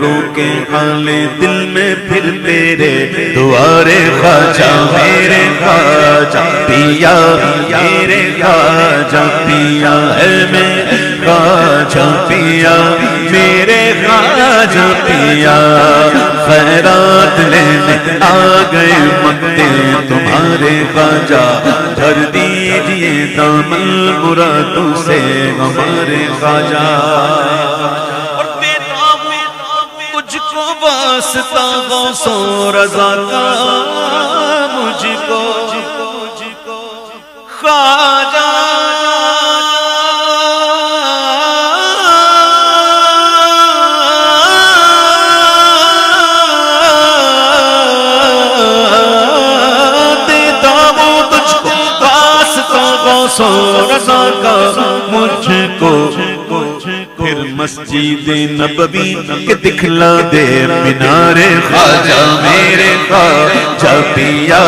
کے حال دل میں پھر تیرے دوارے خواجہ میرے خواجہ پیا میرے خواجہ پیا ہے میرے خواجہ پیا میرے خواجہ پیا خیرات لینے آ گئے مکتے تمہارے خواجہ بھر دیجئے دامن مرادوں سے ہمارے خواجہ واسطہ غوث و رضا کا مجھ کو خواجہ دیتا ہوں تجھ کو واسطہ غوث و رضا کا مجھ کو پھر مسجد نبوی کے دکھلا دے مینار خواجہ میرے خواجہ پیا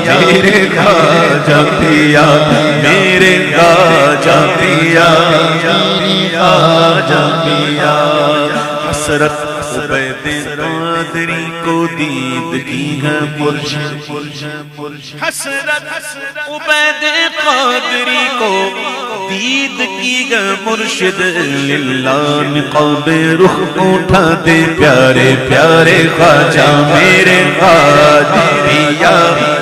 میرے خواجہ پیا میرے خواجہ پیا خواجہ پیا حسرت عبید قادری کو دید کی ہے مرشد حسرت عبید قادری کو دید کی ہے مرشد للہ نقاب رخ اٹھا دے پیارے پیارے خواجہ میرے خواجہ پیا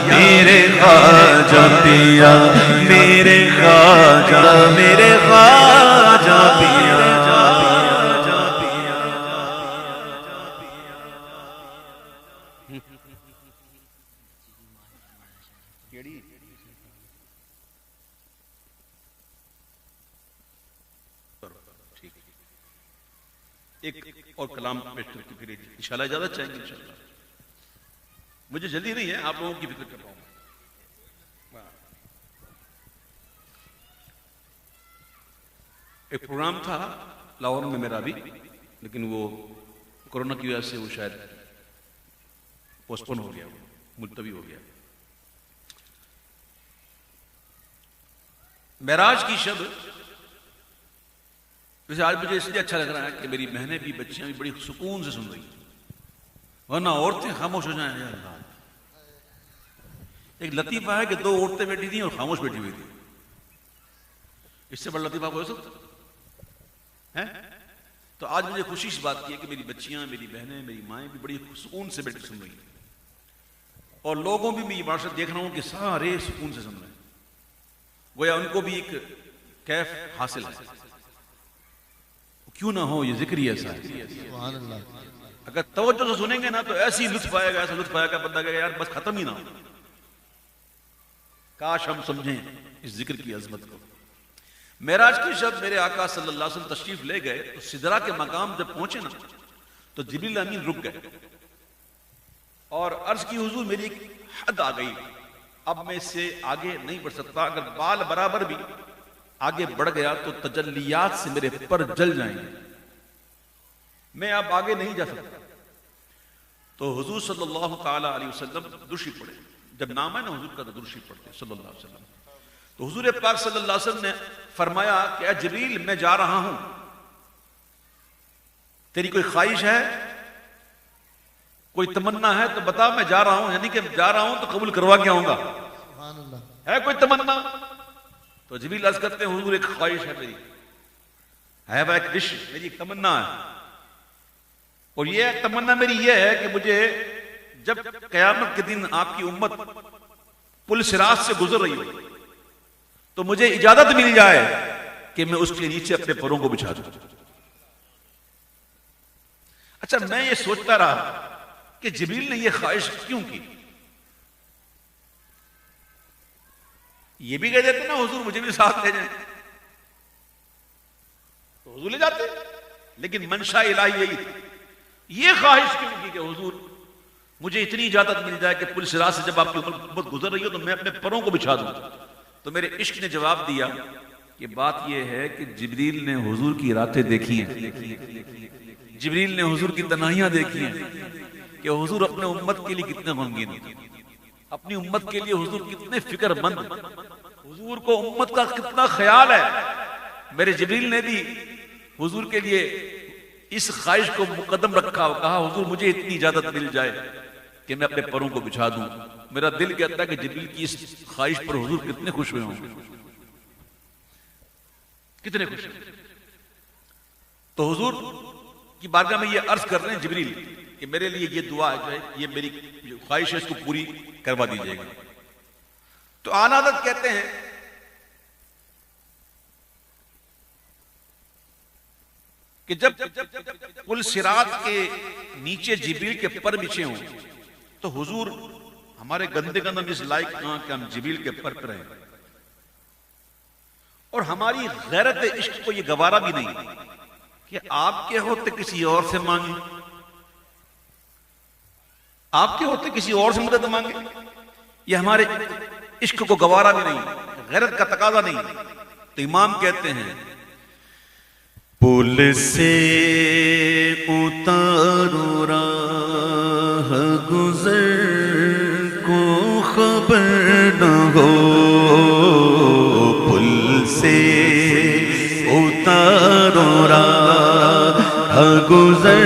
میرے خواجہ پیا میرے خواجہ میرے خواجہ پیا ایک اور کلام پیش کر کے پھر انشاءاللہ اجازت چاہیں گے انشاءاللہ مجھے جلدی نہیں ہے آپ لوگوں کی فکر کر رہا ہوں ایک پروگرام تھا لاہور میں میرا بھی لیکن وہ کورونا کی وجہ سے وہ شاید پوسٹپون ہو گیا ملتوی ہو گیا معراج کی شب ویسے آج مجھے اس لیے اچھا لگ رہا ہے کہ میری بہنیں بھی بچیاں بھی بڑی سکون سے سن رہی ہیں ورنہ عورتیں خاموش ہو جائیں یا اللہ ایک لطیفہ ہے کہ دو عورتیں بیٹھی تھیں اور خاموش بیٹھی ہوئی تھی اس سے بڑا لطیفہ کوئی ہو سکتا ہے تو آج مجھے خوشی اس بات کی ہے کہ میری بچیاں میری بہنیں میری مائیں بھی بڑی سکون سے بیٹھ سن رہی ہیں اور لوگوں بھی میں یہ معاشرت دیکھ رہا ہوں کہ سارے سکون سے سن رہے ہیں گویا ان کو بھی ایک کیف حاصل ہے کیوں نہ ہو یہ ذکر ہی ایسا ہے اگر توجہ سے سنیں گے نا تو ایسی لطف آئے گا ایسا لطف آئے گا بندہ کہے یار بس ختم ہی نہ ہو کاش ہم سمجھیں اس ذکر کی عظمت کو معراج کی شب میرے آقا صلی اللہ علیہ وسلم تشریف لے گئے تو سدرہ کے مقام جب پہنچے نا تو جبریل امین رک گئے اور عرض کی حضور میری ایک حد آ گئی اب میں اس سے آگے نہیں بڑھ سکتا اگر بال برابر بھی آگے بڑھ گیا تو تجلیات سے میرے پر جل جائیں گے میں اب آگے نہیں جا سکتا تو حضور صلی اللہ تعالی علیہ وسلم درشی پڑھے جب نام ہے نا حضور کا تو درشی پڑھتے صلی اللہ علیہ وسلم تو حضور پاک صلی اللہ علیہ وسلم نے فرمایا کہ اے جبریل میں جا رہا ہوں تیری کوئی خواہش ہے کوئی تمنا ہے تو بتا میں جا رہا ہوں یعنی کہ جا رہا ہوں تو قبول کروا کے آؤں گا ہے کوئی تمنا تو جبریل عرض کرتے ہیں حضور ایک خواہش ہے میری ہے وہ ایک وش میری ایک تمنا ہے اور یہ تمنا میری یہ ہے کہ مجھے جب قیامت کے دن آپ کی امت پل صراط سے گزر رہی ہو تو مجھے اجازت مل جائے کہ میں اس کے نیچے اپنے پروں کو بچھا دوں اچھا میں یہ سوچتا رہا کہ جبریل نے یہ خواہش کیوں کی یہ بھی کہہ دیتے نا حضور مجھے بھی ساتھ لے جائیں تو حضور لے جاتے لیکن منشا الہی یہی تھی یہ خواہش کیوں کی کہ حضور مجھے اتنی اجازت مل جائے کہ پل صراط سے جب آپ کی امت گزر رہی ہو تو میں اپنے پروں کو بچھا دوں تو میرے عشق نے جواب دیا کہ بات یہ ہے کہ جبریل نے حضور کی راتیں دیکھی ہیں جبریل نے حضور کی تنہائیاں دیکھی ہیں کہ حضور اپنے امت کے لیے کتنے غمگین ہیں اپنی امت کے لیے حضور کتنے فکر مند حضور کو امت کا کتنا خیال ہے میرے جبریل نے بھی حضور کے لیے اس خواہش کو مقدم رکھا اور کہا حضور مجھے اتنی اجازت مل جائے کہ میں اپنے پروں کو بچھا دوں. میرا دل کہتا ہے کہ جبریل کی اس خواہش پر حضور کتنے خوش ہوئے ہوں گے, کتنے خوش ہوئے. تو حضور کی بارگاہ میں یہ عرض کر رہے ہیں جبریل کہ میرے لیے یہ دعا جو ہے, یہ میری خواہش ہے, اس کو پوری کروا دیجیے گا. تو اعلیٰ حضرت کہتے ہیں کہ جب پل صراط کے نیچے جبریل کے پر بچھے ہوں تو حضور ہمارے گندے گندم اس لائق کہاں کہ ہم جبریل کے پر پر ہیں, اور ہماری غیرت عشق کو یہ گوارا بھی نہیں کہ آپ کے ہوتے کسی اور سے مانگیں, آپ کے ہوتے کسی اور سے مدد مانگیں, یہ ہمارے عشق کو گوارا بھی نہیں, غیرت کا تقاضا نہیں. تو امام کہتے ہیں پل سے اتارو راہ گزر کو خبر نہ ہو, پل سے اتارو راہ گزر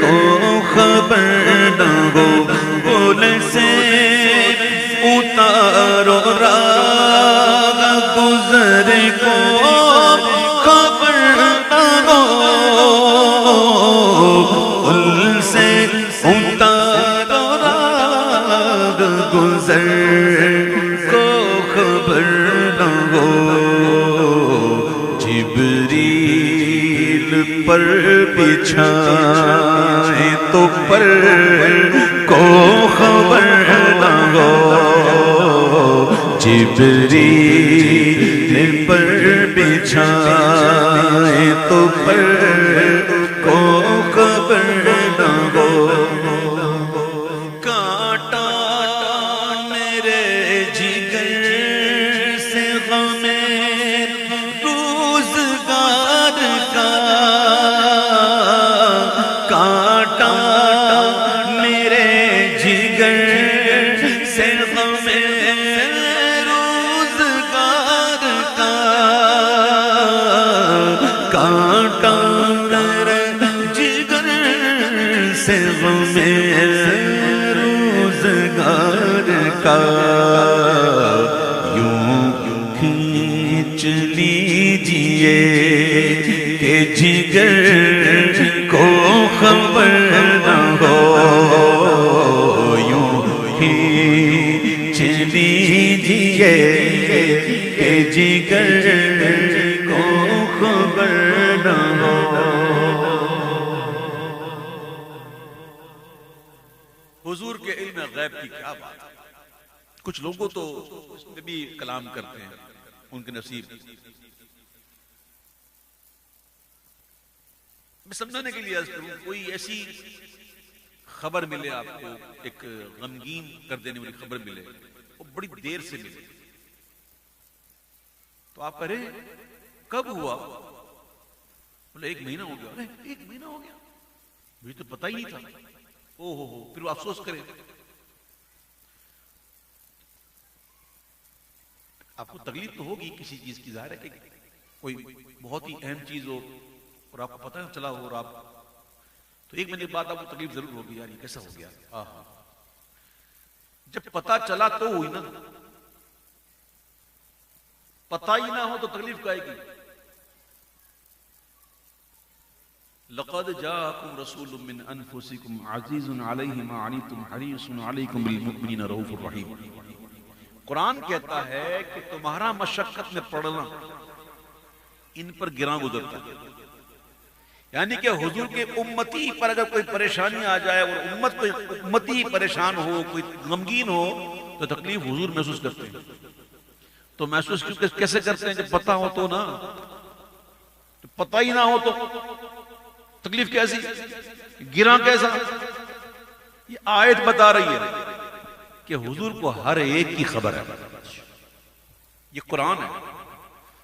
کو خبر نہ ہو, پل سے اتارو راہ گزر کو پر بچھائیں تو پر کو خبر نہ ہو, جبریل پر بچھائیں تو پر کو خبر نہ ہو. کانٹا میرے جگر سے غم روزگار کا, کانٹا میرے جگر سے غم روزگار کا, کانٹا میرے جگر سے غم روزگار کا, یوں کھینچ لیجئے کہ جگر کو خبر نہ ہو, یوں کھینچ لیجئے کہ جگر کو خبر نہ ہو. حضور کے علم غیب کی کیا بات ہے. کچھ لوگوں تو اس میں بھی کلام کرتے ہیں, ان کے نصیب. میں سمجھانے کے لیے عرض کروں, کوئی ایسی خبر ملے آپ کو, ایک غمگین کر دینے والی خبر ملے, وہ بڑی دیر سے ملے, تو آپ کہہ رہے کب ہوا؟ بولے 1 مہینہ ہو گیا. ارے 1 مہینہ ہو گیا, مجھے تو پتہ ہی نہیں تھا. او ہو, پھر وہ افسوس کرے. آپ کو تکلیف تو ہوگی کسی چیز کی, ظاہر ہے کہ کوئی بہت ہی اہم چیز ہو اور آپ کو پتہ نہ چلا ہو, اور آپ تو 1 مہینے بعد آپ کو تکلیف ضرور ہوگی, یار یہ کیسا ہو گیا. جب پتہ چلا تو ہوئی نا, پتہ ہی نہ ہو تو تکلیف کائے گی. لقد جاءكم رسول من انفسكم عزيز عليه ما عنتم حريص عليكم بالمؤمنين رؤوف رحيم. قرآن کہتا ہے کہ تمہارا مشقت میں پڑنا ان پر گراں گزرتا ہے, یعنی کہ حضور کے امتی پر اگر کوئی پریشانی آ جائے اور امتی پریشان ہو, کوئی غمگین ہو, تو تکلیف حضور محسوس کرتے ہیں. تو محسوس کیسے کرتے ہیں؟ جب پتہ ہو تو نا, پتہ ہی نہ ہو تو تکلیف کیسی, گراں کیسا. یہ آیت بتا رہی ہے کہ حضور کو ہر ایک کی خبر ہے. یہ قرآن ہے.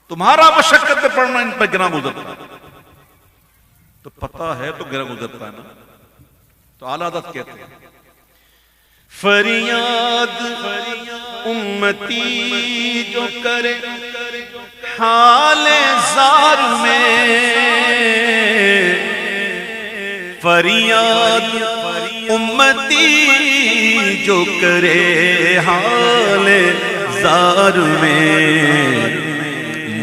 تمہارا مشقت میں پڑنا ان پر گراں گزرتا ہے, تو پتہ ہے تو گراں گزرتا ہے نا. تو اعلیٰ حضرت کہتے ہیں فریاد امتی جو کرے حال زار میں, فریاد امتی جو کرے حال زار میں،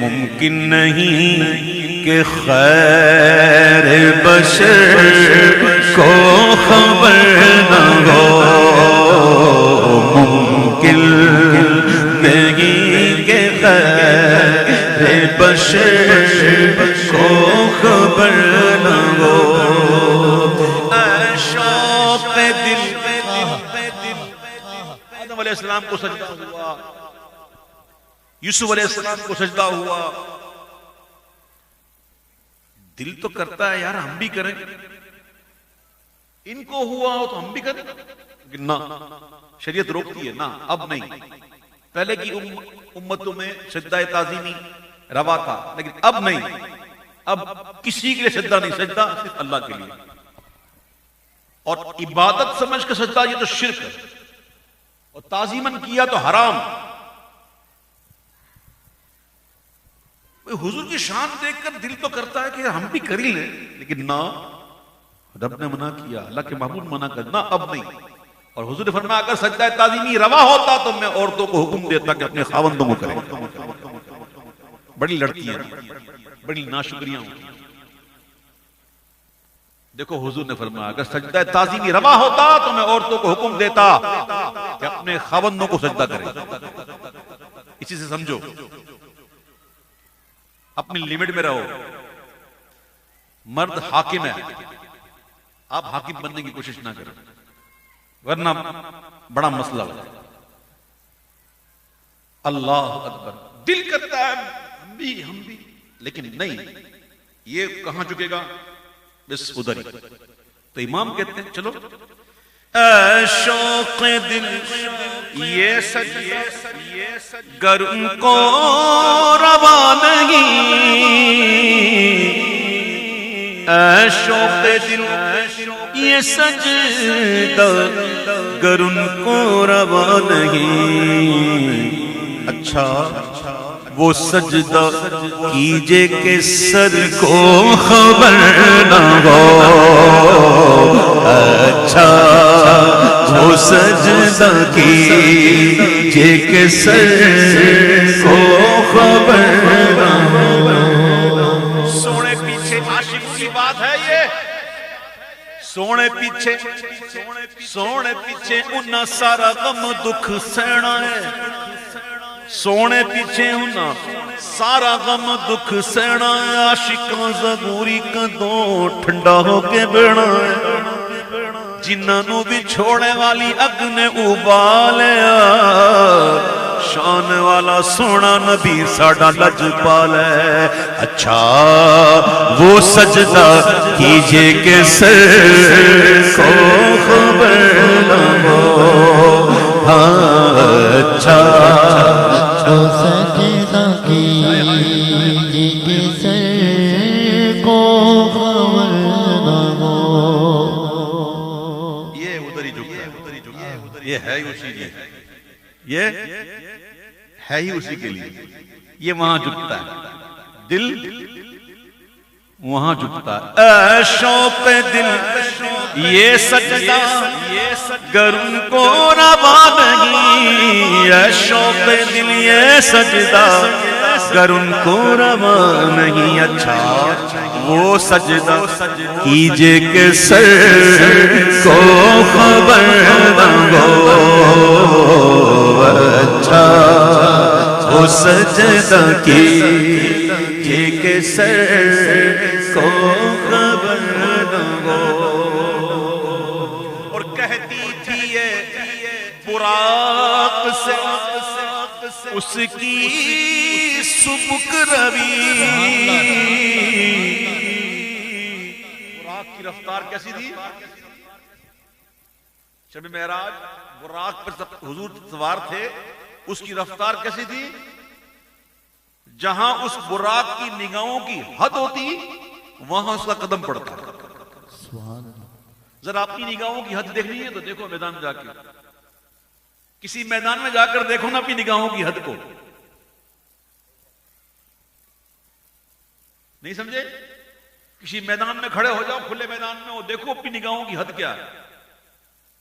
ممکن نہیں کہ خیر بشر کو خبر نہ ہو، ممکن نہیں کہ خیر بشر کو خبر نہ ہو۔ شوق دل آدم علیہ السلام کو سجدہ ہوا، یوسف علیہ السلام کو سجدہ ہوا، دل تو کرتا ہے یار ہم بھی کریں، ان کو ہوا ہو تو ہم بھی کریں، لیکن نہ، شریعت روکتی ہے، نہ اب نہیں۔ پہلے کی امتوں میں سجدہ تعظیمی روا تھا، لیکن اب نہیں، اب کسی کے لیے سجدہ نہیں، سجدہ صرف اللہ کے لیے، اور عبادت سمجھ کے سجدہ یہ تو شرک ہے، اور تعظیماً کیا تو حرام۔ حضور کی شان دیکھ کر دل تو کرتا ہے کہ ہم بھی کر ہی لیں، لیکن نہ، رب نے منع کیا، اللہ کے محبوب منع کر، نہ اب نہیں۔ اور حضور نے فرمایا اگر سجدہ تعظیمی روا ہوتا تو میں عورتوں کو حکم دیتا کہ اپنے خاوندوں کو کریں۔ بڑی لڑکیاں، بڑی ناشکریاں ہوتی ہیں۔ دیکھو حضور نے فرمایا اگر سجدہ تعظیمی روا ہوتا تو میں عورتوں کو حکم دیتا کہ اپنے خاوندوں کو سجدہ کریں۔ اسی سے سمجھو، اپنی لیمٹ میں رہو۔ مرد حاکم ہے، آپ حاکم بننے کی کوشش نہ کریں، ورنہ بڑا مسئلہ ہے۔ اللہ اکبر، دل کرتا ہے ہم بھی، لیکن نہیں، یہ کہاں جھکے گا؟ بس ادھر ہی۔ تو امام کہتے ہیں چلو، اے شوق دل یہ سجدہ گر ان کو روا نہیں، اے شوق دل یہ سجدہ گر ان کو روا نہیں، اچھا وہ سجدہ کیجے کہ سر کو خبر نہ ہو، اچھا وہ سجدہ کیجے کہ سر کو خبر نہ ہو۔ سونے پیچھے عاشق کی بات ہے یہ، سونے پیچھے انہاں سارا غم دکھ سہنا ہے، سونے پیچھے انہاں سارا غم دکھ سہنا ہے، عاشقاں زبوری کدوں ٹھنڈا ہو کے بہنا ہے، جنہاں نو بھی چھوڑے والی اگ نے ابالیا، شان والا سونا نبی ساڈا لجپال ہے، اچھا وہ سجدہ کیجے کہ سر کو خبر نہ ہو، اچھا وہ سجدہ کیجے کہ سر کو خبر نہ ہو۔ یہ ادھر ہی جھکتا ہے، یہ ہے ہی اسی لیے، یہ ہے ہی اسی کے لیے، یہ وہاں جھکتا ہے، دل وہاں جھکتا ہے۔ اے شوق دل یہ سجدہ گر ان کو روا نہیں، اے شوق دل یہ سجدہ گر ان کو روا نہیں، اچھا وہ سجدہ کیجے کہ سر کو خبر نہ ہو، اچھا وہ سجدہ کیجے کہ سر کو خبر نہ ہو۔ اور کہتی تھی یہ براق سے اس کی سبک روی، براق کی رفتار کیسی تھی؟ شب معراج براق پر حضور سوار تھے، اس کی رفتار کیسی تھی؟ جہاں اس براق کی نگاہوں کی حد ہوتی وہاں اس کا قدم پڑتا۔ ذرا اپنی نگاہوں کی حد دیکھنی ہے تو دیکھو میدان میں جا کے، کسی میدان میں جا کر دیکھو نا اپنی نگاہوں کی حد کو، نہیں سمجھے؟ کسی میدان میں کھڑے ہو جاؤ، کھلے میدان میں، وہ دیکھو اپنی نگاہوں کی حد کیا ہے.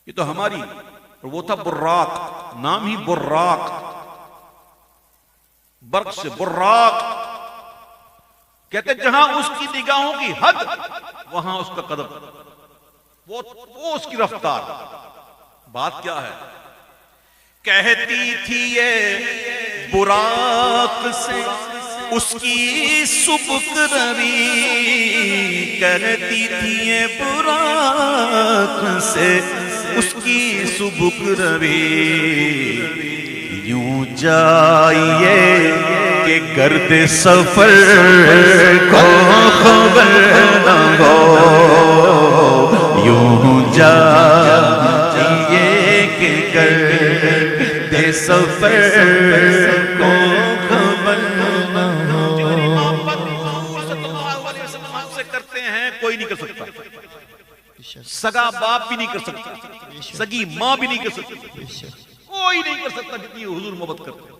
یہ تو ہماری، اور وہ تھا براق، نام ہی براق، برق سے براق. کہتے جہاں اس کی نگاہوں کی حد وہاں اس کا قدم، وہ اس کی رفتار. بات کیا ہے؟ کہتی تھی یہ براق سے اس کی سبک روی، کہتی تھی یہ براق سے اس کی سبک روی. یوں جائیے کہ گرد سفر کو خبر نہ ہو، یوں جائیے کہ گرد سفر کو خبر نہ ہو. جتنی محبت حضور صلی اللہ علیہ وسلم ہم سے کرتے ہیں کوئی نہیں کر سکتا. سگا باپ بھی نہیں کر سکتا، سگی ماں بھی نہیں کر سکتی، کوئی نہیں کر سکتا جتنی حضور محبت کرتے ہیں.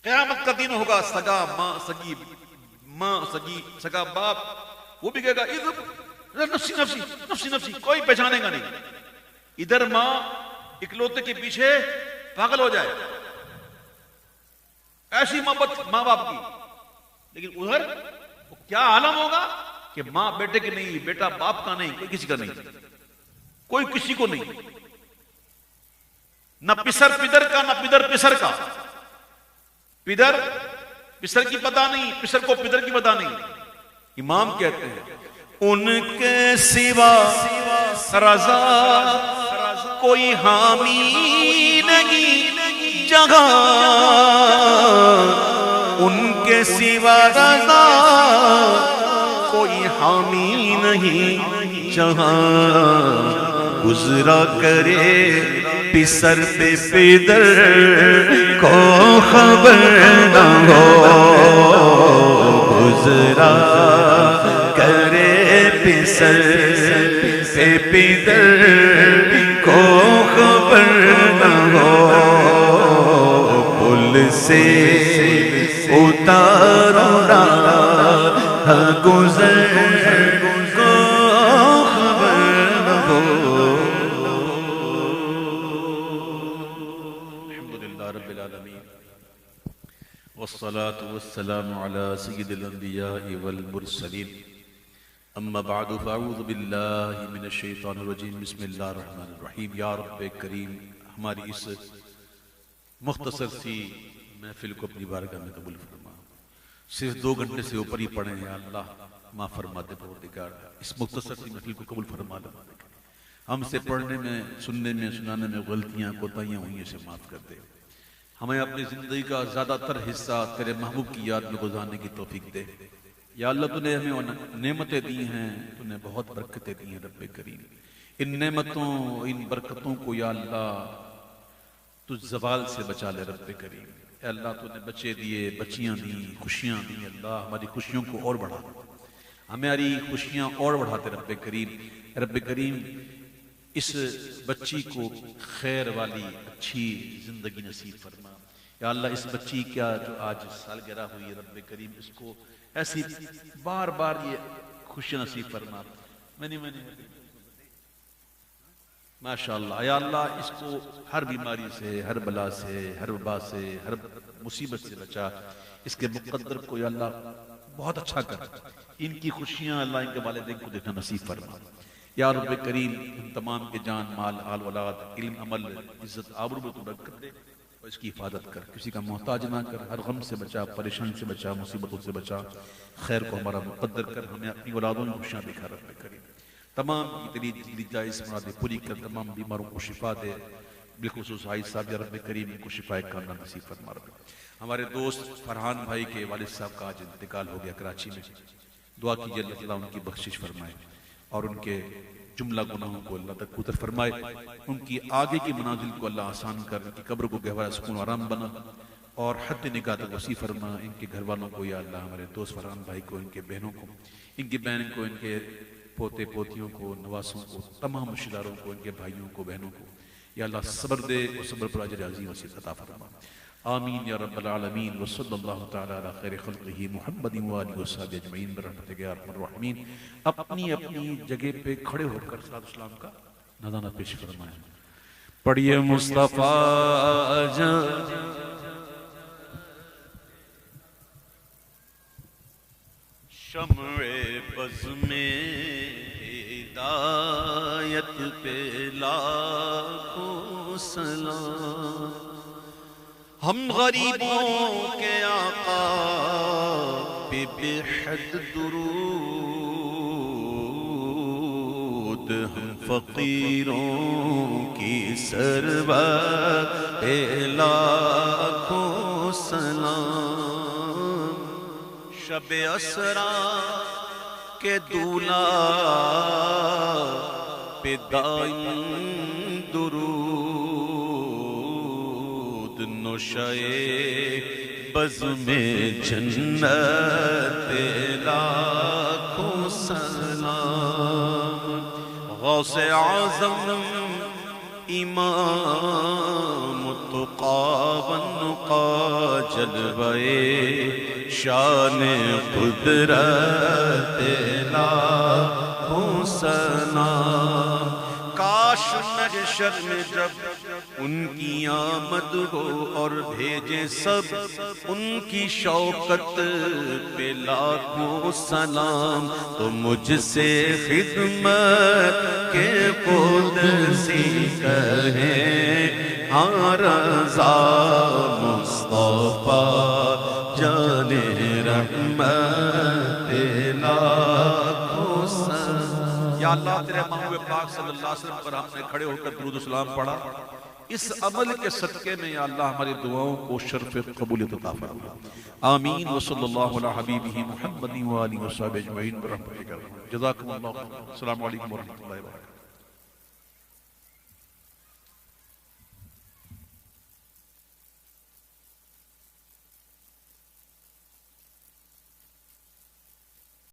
قیامت کا دن ہوگا، سگا ماں، سگی ماں، سگا باپ، وہ بھی کہے گا ادھر نفسی نفسی نفسی نفسی، کوئی پہچانے گا نہیں. ادھر ماں اکلوتے کے پیچھے پاگل ہو جائے، ایسی محبت ماں باپ کی. لیکن ادھر کیا عالم ہوگا کہ ماں بیٹے کی نہیں، بیٹا باپ کا نہیں، کوئی کسی کا نہیں، کوئی کسی کو نہیں. نہ پسر پدر کا، نہ پدر پسر کا. پدر پسر کی پتہ نہیں، پسر کو پدر کی پتہ نہیں. امام کہتے ہیں ان کے سوا رضا کوئی حامی نہیں جہاں، ان کے سوا رضا کوئی حامی نہیں جہاں. گزرا کرے پسر پہ پدر کو خبر نہ ہو، گزرا کرے پسر پہ پدر کو خبر نہ ہو. پل سے اتارو راہ گزر کو خبر نہ ہو. الحمدللہ رب العالمین والصلاة والسلام على سید الانبیاء والمرسلین. اما بعد فاعوذ باللہ من الشیطان الرجیم. بسم اللہ الرحمن الرحیم. یا رب کریم، ہماری اس مختصر سی محفل کو اپنی بارگاہ میں قبول فرما. صرف 2 گھنٹے سے اوپر ہی پڑھیں یا اللہ، معاف فرما دے پروردگار. اس مختصر سی محفل کو قبول فرما دے. ہم سے پڑھنے میں، سننے میں، سنانے میں غلطیاں کوتاہیاں ہوئی ہیں، اسے معاف کر دے. ہمیں اپنی زندگی کا زیادہ تر حصہ تیرے محبوب کی یاد میں گزارنے کی توفیق دے. یا اللہ، تو نے ہمیں نعمتیں دی ہیں، تو نے بہت برکتیں دی ہیں. رب کریم، ان نعمتوں، ان برکتوں کو یا اللہ تو زوال سے بچا لے. رب کریم، اے اللہ، تو نے بچے دیے، بچیاں دی، خوشیاں دی. اللہ، ہماری خوشیوں کو اور بڑھا، ہماری خوشیاں اور بڑھاتے. رب کریم، رب کریم، اس بچی کو خیر والی اچھی زندگی نصیب فرما. یا اللہ، اس بچی کیا جو آج سالگرہ ہوئی، رب کریم، اس کو ایسی بار بار یہ خوشی نصیب فرما. ماشاءاللہ. یا اللہ، اس کو ہر بیماری سے، ہر بلا سے، ہر وبا سے، ہر مصیبت سے بچا. اس کے مقدر کو یا اللہ بہت اچھا کر. ان کی خوشیاں اللہ ان کے والدین کو دیکھنا نصیب فرما. یا رب کریم، ان تمام کے جان، مال، آل اولاد، علم، عمل، عزت، آبرو میں تو برکت دے اور اس کی حفاظت کر. کسی کا محتاج نہ کر. ہر غم سے بچا، پریشان سے بچا، مصیبتوں سے بچا. خیر کو ہمارا مقدر کر. ہمیں اپنی اولادوں میں خوشیاں دکھا. رب کریم، تمام کی تیری جائز مرادیں پوری کر. تمام بیماروں کو شفا دے. بالخصوص حاج صاحب، یا رب کریم، ان کو شفا کاملہ نصیب فرما. رب، ہمارے دوست فرحان بھائی کے والد صاحب کا آج انتقال ہو گیا کراچی میں. دعا کیجیے اللہ تعالیٰ ان کی بخشش فرمائے اور ان کے جملہ گناہوں کو اللہ تک پوتر فرمائے. ان کی آگے کی منازل کو اللہ آسان کر. ان کی قبر کو گہوارہ سکون و آرام بنا اور حد نگاہ تک وسیع فرما. ان کے گھر والوں کو یا اللہ، ہمارے دوست فرحان بھائی کو، ان کے بہنوں کو، ان کی بہن کو، ان کے پوتے پوتیوں کو، نواسوں کو، تمام رشتہ داروں کو، ان کے بھائیوں کو، بہنوں کو یا اللہ صبر دے اور صبر پر اجر عظیم نصیب عطا فرما. آمین یا رب العالمین وصلی اللہ تعالی علی خیر خلقہ محمد وآلہ وصحبہ اجمعین برحمتک یا ارحم الراحمین۔ اپنی اپنی جگہ پہ کھڑے ہو کر صلاۃ السلام کا نذرانہ پیش فرمائیں۔ پڑھیے مصطفیٰ جان شمع بز میں ہدایت پہ لاکھوں سلام، ہم غریبوں کے آقا پہ بے حد درود، ہم فقیروں کی سرور پہ لاکھوں سلام، شب اسرا کے دولا پہ دائم درود، نوشائے بزم جنت پہ لاکھوں سلام، غوث اعظم امام تقا جلوے شان قدرت لاکھوں سلام، کاش محشر میں جب ان کی آمد ہو اور بھیجے سب ان کی شوکت پہ لاکھوں سلام، تو مجھ سے خدمت کے قدسی کہیں ہاں رضا مصطفیٰ جان رحمت لاکھوں سلام۔ یا اللہ تیرے محبوب پاک صلی اللہ علیہ وسلم پر ہم نے کھڑے ہو کر درود و سلام پڑھا، اس عمل کے صدقے میں یا اللہ ہماری دعاؤں کو شرف قبولیت عطا فرما، آمین وصلی اللہ علی حبیبہ محمد وآلہ وصحبہ اجمعین برحمتک۔ جزاکم اللہ خیر، السلام علیکم ورحمۃ اللہ وبرکاتہ۔